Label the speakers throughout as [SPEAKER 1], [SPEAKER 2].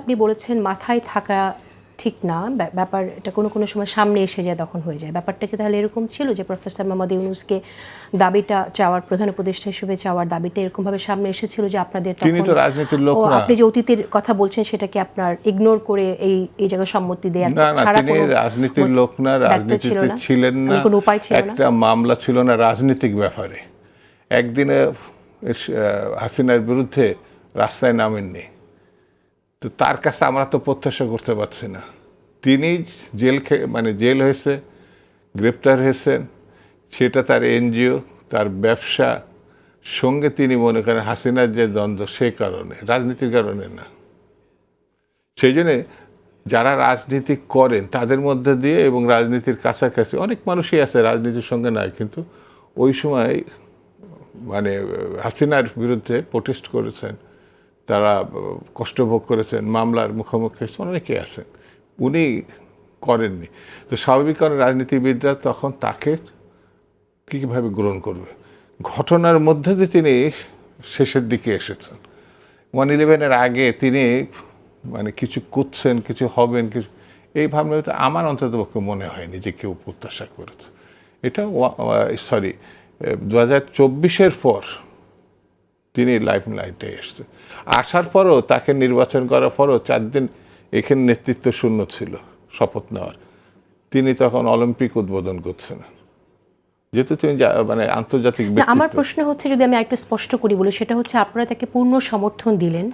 [SPEAKER 1] আপনি বলেছেন মাথায় থাকা ঠিক না, ব্যাপার এটা কোনো কোনো সময় সামনে এসে যায়, তখন হয়ে যায়। ব্যাপারটা কি তাহলে এরকম ছিল যে প্রফেসর মোহাম্মদ ইউনূসকে দাবিটা চাওয়ার, প্রধান উপদেষ্টা হিসেবে চাওয়ার দাবিটা এরকমভাবে সামনে এসেছিল যে আপনাদের
[SPEAKER 2] তিনি তো রাজনীতির লোক না।
[SPEAKER 1] আপনি যে অতীতের কথা বলছেন সেটাকে আপনার ইগনোর করে এই জায়গায় সম্মতি দেওয়ার
[SPEAKER 2] না না,
[SPEAKER 1] ছাড়া
[SPEAKER 2] তিনি রাজনীতির লোক না, রাজনীতিতে ছিলেন না,
[SPEAKER 1] কোনো উপায় ছিল না।
[SPEAKER 2] একটা মামলা ছিল না রাজনীতিক ব্যাপারে। একদিনে হাসিনার বিরুদ্ধে রাস্তায় নামেননি, তো তার কাছে আমরা তো প্রত্যাশা করতে পারছি না। তিনি জেল হয়েছে, গ্রেপ্তার হয়েছেন, সেটা তার এনজিও, তার ব্যবসা সঙ্গে তিনি মনে করেন হাসিনার যে দ্বন্দ্ব, সে কারণে, রাজনীতির কারণে না। সেই জন্যে যারা রাজনীতি করেন তাদের মধ্যে দিয়ে এবং রাজনীতির কাছাকাছি অনেক মানুষই আছে, রাজনীতির সঙ্গে নাই, কিন্তু ওই সময় হাসিনার বিরুদ্ধে প্রোটেস্ট করেছেন, তারা কষ্ট ভোগ করেছেন, মামলার মুখোমুখি হয়েছে, অনেকে আছেন। উনি করেননি, তো স্বাভাবিক কারণে রাজনীতিবিদরা তখন তাকে কীভাবে গ্রহণ করবে। ঘটনার মধ্যে দিয়ে তিনি শেষের দিকে এসেছেন। 1/11-এর আগে তিনি কিছু করছেন, কিছু হবেন, কিছু এই ভাবনা আমার অন্ততপক্ষে মনে হয়নি যে কেউ প্রত্যাশা করেছে। এটা 2024-এর পর তিনি লাইটে এসছেন। আসার পরও তাকে নির্বাচন করার পরও 4 দিন এখানে নেতৃত্ব শূন্য ছিল শপথ নেওয়ার। তিনি তখন অলিম্পিক উদ্বোধন করছেন, যেহেতু তিনি আন্তর্জাতিক ব্যক্তিত্ব।
[SPEAKER 1] আমার প্রশ্ন হচ্ছে, যদি আমি আরেকটু স্পষ্ট করি বলি, সেটা হচ্ছে আপনারা তাকে পূর্ণ সমর্থন দিলেন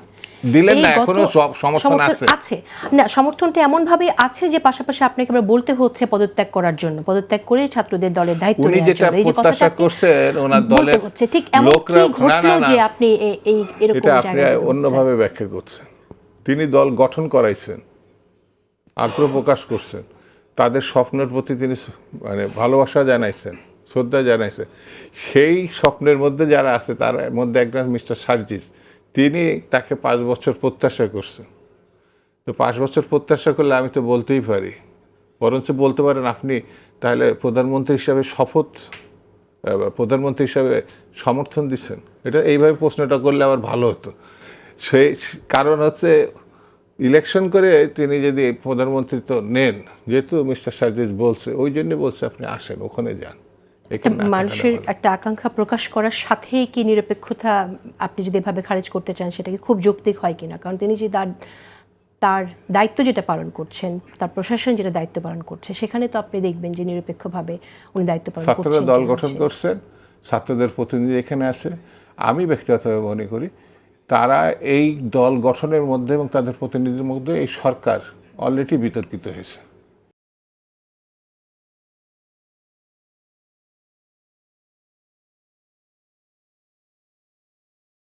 [SPEAKER 2] না, এখনো সমর্থন
[SPEAKER 1] আছে না, সমর্থনটা এমন ভাবে আছে যে পাশাপাশি আপনাকে আবার বলতে হচ্ছে পদত্যাগ করার জন্য, পদত্যাগ করে ছাত্রদের দলের দায়িত্ব
[SPEAKER 2] নেওয়ার জন্য। উনি যেটা প্রত্যাশা করছেন ওনার দলের
[SPEAKER 1] ঠিক এমন কি ঘটলো যে আপনি এই এরকম
[SPEAKER 2] এটা আপনি অন্যভাবে ব্যাখ্যা করছেন। তিনি দল গঠন করাইছেন, আগ্রহ প্রকাশ করছেন, তাদের স্বপ্নের প্রতি তিনি ভালোবাসা জানাইছেন, শ্রদ্ধা জানাইছেন। সেই স্বপ্নের মধ্যে যারা আছে তার মধ্যে একজন মিস্টার সার্জিস, তিনি তাকে 5 বছর প্রত্যাশা করছেন। তো 5 বছর প্রত্যাশা করলে আমি তো বলতেই পারি, বরঞ্চ বলতে পারেন আপনি তাহলে প্রধানমন্ত্রী হিসাবে প্রধানমন্ত্রী হিসাবে সমর্থন দিচ্ছেন। এটা এইভাবে প্রশ্নটা করলে আবার ভালো হতো। সেই কারণ হচ্ছে ইলেকশন করে তিনি যদি প্রধানমন্ত্রিত্ব নেন, যেহেতু মিস্টার সার্জিস বলছে, ওই জন্য বলছে আপনি আসেন, ওখানে যান।
[SPEAKER 1] মানুষের একটা আকাঙ্ক্ষা প্রকাশ করার সাথেই কি নিরপেক্ষতা আপনি যদি এভাবে খারিজ করতে চান, সেটা কি খুব যৌক্তিক হয় কিনা? কারণ তিনি যে তার দায়িত্ব যেটা পালন করছেন, তার প্রশাসন যেটা দায়িত্ব পালন করছে, সেখানে তো আপনি দেখবেন যে নিরপেক্ষভাবে উনি দায়িত্ব পালন করছেন।
[SPEAKER 2] ছাত্ররা দল গঠন করছেন, ছাত্রদের প্রতিনিধি এখানে আছে। আমি ব্যক্তিগতভাবে মনে করি তারা এই দল গঠনের মধ্যে এবং তাদের প্রতিনিধির মধ্যে এই সরকার অলরেডি বিতর্কিত হয়েছে।